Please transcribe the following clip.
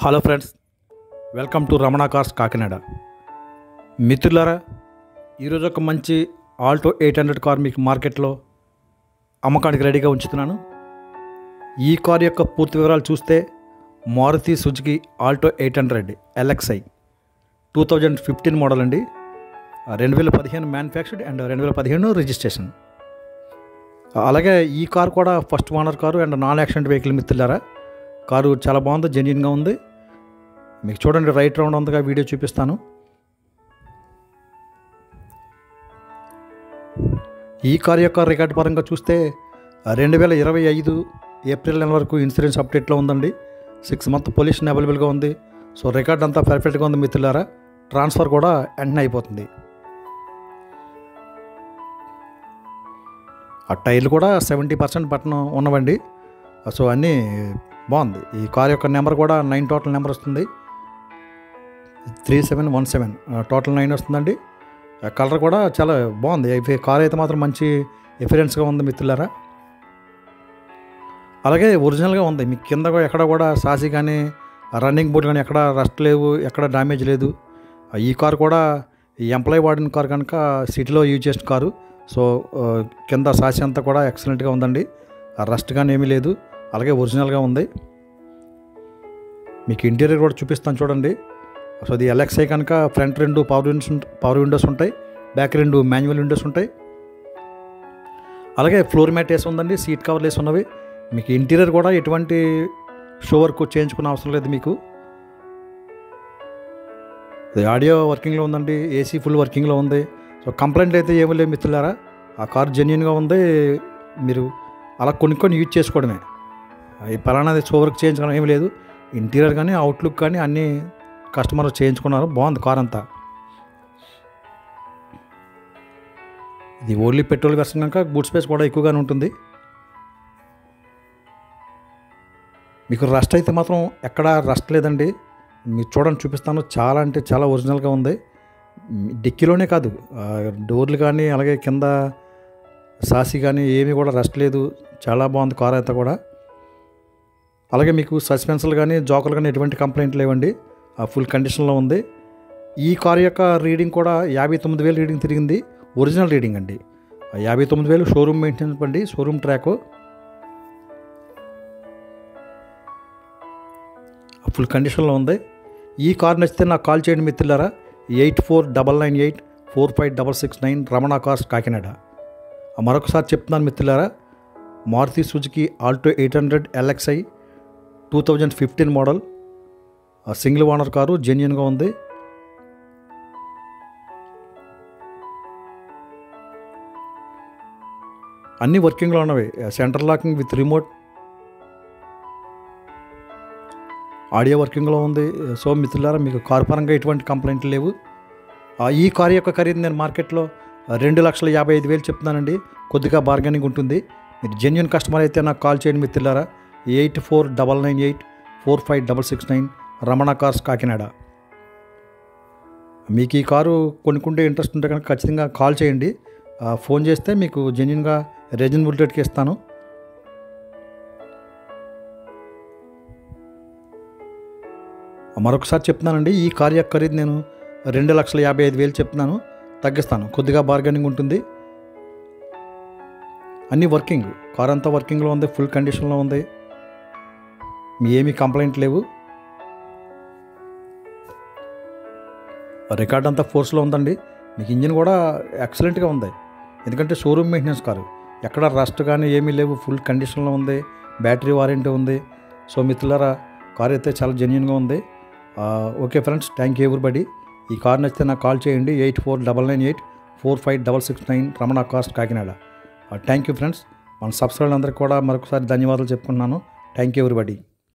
Hello friends, welcome to Ramana cars Kakinada. మిత్రులారా, ఈరోజు ఒక మంచి ఆల్టో 800 కార్ మీకు మార్కెట్లో అమ్మకానికి రెడీగా ఉంచుతున్నాను. ఈ కార్ యొక్క పూర్తి వివరాలు చూస్తే Maruti Suzuki Alto 800 LXi 2015 model అండి. 2015 మ్యానుఫ్యాక్చర్డ్ అండ్ 2015 రిజిస్ట్రేషన్. అలాగే ఈ కార్ కూడా first owner car and non accident vehicle. మిత్రులారా, కారు చాలా బాగుంది, జెన్యూన్గా ఉంది. మీకు చూడండి, రైట్ రౌండ్ అంతగా వీడియో చూపిస్తాను. ఈ కార్ యొక్క రికార్డ్ పరంగా చూస్తే 2025 ఏప్రిల్ నెల వరకు ఇన్సూరెన్స్ అప్డేట్లో ఉందండి. 6 మంత్ పొల్యూషన్ అవైలబుల్గా ఉంది. సో రికార్డ్ అంతా పర్ఫెక్ట్గా ఉంది మిత్రులారా. ట్రాన్స్ఫర్ కూడా వెంటనే అయిపోతుంది. ఆ టైర్లు కూడా 70% బటన్ ఉన్నవండి. సో అన్నీ బాగుంది. ఈ కార్ యొక్క నెంబర్ కూడా 9 టోటల్ నెంబర్ వస్తుంది. 3717 టోటల్ 9 వస్తుందండి. కలర్ కూడా చాలా బాగుంది. కార్ అయితే మాత్రం మంచి ఎఫిరెన్స్గా ఉంది మిత్రులారా. అలాగే ఒరిజినల్గా ఉంది. మీకు కింద ఎక్కడ కూడా సాసి కానీ రన్నింగ్ బోర్డు కానీ ఎక్కడ రస్ట్ లేవు, ఎక్కడ డ్యామేజ్ లేదు. ఈ కార్ కూడా ఈ ఎంప్లాయీ వాడిన కార్ కనుక సిటీలో యూజ్ చేసిన కారు. సో కింద సాసి అంతా కూడా ఎక్సలెంట్గా ఉందండి. రస్ట్ కానీ ఏమీ లేదు. అలాగే ఒరిజినల్గా ఉంది. మీకు ఇంటీరియర్ కూడా చూపిస్తాను చూడండి. సో ఇది LXi కనుక ఫ్రంట్ 2 పవర్ విండోస్ ఉంటాయి, బ్యాక్ 2 మాన్యువల్ విండోస్ ఉంటాయి. అలాగే ఫ్లోర్ మ్యాట్ వేసి ఉందండి, సీట్ కవర్లు వేసి ఉన్నవి. మీకు ఇంటీరియర్ కూడా ఎటువంటి షో వర్క్ చేయించుకునే అవసరం లేదు మీకు. ఆడియో వర్కింగ్లో ఉందండి, AC ఫుల్ వర్కింగ్లో ఉంది. సో కంప్లైంట్ అయితే ఏమీ లేవు మిత్రులారా. ఆ కార్ జెన్యూన్గా ఉంది. మీరు అలా కొన్ని యూజ్ చేసుకోవడమే. ఈ పలానాది షో వర్క్ చేయించుకోవడం ఏమీ లేదు. ఇంటీరియర్ కానీ అవుట్లుక్ కానీ అన్నీ కస్టమర్ చేయించుకున్నారు. బాగుంది కార్ అంతా. ఇది ఓన్లీ పెట్రోల్ వెర్షన్ కనుక బూట్ స్పేస్ కూడా ఎక్కువగానే ఉంటుంది. మీకు రస్ట్ అయితే మాత్రం ఎక్కడా రస్ట్ లేదండి. మీరు చూడండి, చూపిస్తాను. చాలా అంటే చాలా ఒరిజినల్గా ఉంది. డిక్కీలోనే కాదు, డోర్లు కానీ అలాగే కింద సాసి కానీ ఏమీ కూడా రస్ట్ లేదు. చాలా బాగుంది కార్ అంతా కూడా. అలాగే మీకు సస్పెన్షన్లు కానీ జోకర్లు కానీ ఎటువంటి కంప్లైంట్ లేవండి. ఫుల్ కండిషన్లో ఉంది. ఈ కార్ యొక్క రీడింగ్ కూడా 59,000 రీడింగ్ తిరిగింది. ఒరిజినల్ రీడింగ్ అండి. 59,000 షోరూమ్ మెయింటెనెన్స్ అండి, షోరూమ్ ట్రాక్. ఫుల్ కండిషన్లో ఉంది. ఈ కార్ నచ్చితే నాకు కాల్ చేయండి మిత్రులారా. 8499845669 రమణ కార్స్ కాకినాడ. మరొకసారి చెప్తున్నాను మిత్రులారా, Maruti Suzuki Alto 800 LXi 2015 model, single owner car, జెన్యూన్గా ఉంది. అన్నీ వర్కింగ్లో ఉన్నవి. Centre locking with remote, audio వర్కింగ్లో ఉంది. సో మిత్రులారా, మీకు కారు పరంగా ఎటువంటి కంప్లైంట్లు లేవు. ఈ కారు యొక్క ఖరీదు నేను మార్కెట్లో 2,55,000 చెప్తున్నానండి. కొద్దిగా బార్గెనింగ్ ఉంటుంది. మీరు జెన్యూన్ కస్టమర్ అయితే నాకు కాల్ చేయండి మిత్రులారా. 8499845669 రమణ కార్స్ కాకినాడ. మీకు ఈ కారు కొనుక్కుంటే ఇంట్రెస్ట్ ఉంటే కనుక ఖచ్చితంగా కాల్ చేయండి. ఫోన్ చేస్తే మీకు జెన్యూన్గా రీజనబుల్ రేట్కి ఇస్తాను. మరొకసారి చెప్తున్నానండి, ఈ కార్ యొక్క ఖరీదు నేను 2,55,000 చెప్తున్నాను. తగ్గిస్తాను, కొద్దిగా బార్గెనింగ్ ఉంటుంది. అన్నీ వర్కింగ్, కార్ అంతా వర్కింగ్లో ఉంది, ఫుల్ కండిషన్లో ఉంది. మీ ఏమీ కంప్లైంట్ లేవు. రికార్డ్ అంతా ఫోర్స్లో ఉందండి. మీకు ఇంజిన్ కూడా ఎక్సలెంట్గా ఉంది. ఎందుకంటే షోరూమ్ మెయింటెనెన్స్ కారు, ఎక్కడ రస్ట్ కానీ ఏమీ లేవు. ఫుల్ కండిషన్లో ఉంది. బ్యాటరీ వారంటీ ఉంది. సో మిత్రులారా, కార్ అయితే చాలా జెన్యూన్గా ఉంది. Okay friends, thank you everybody. ఈ కార్ నచ్చితే నాకు కాల్ చేయండి. 8499845669 Ramana cars Kakinada. Thank you friends. మన సబ్స్క్రైబర్ అందరికీ కూడా మరొకసారి ధన్యవాదాలు చెప్పుకున్నాను. Thank you everybody.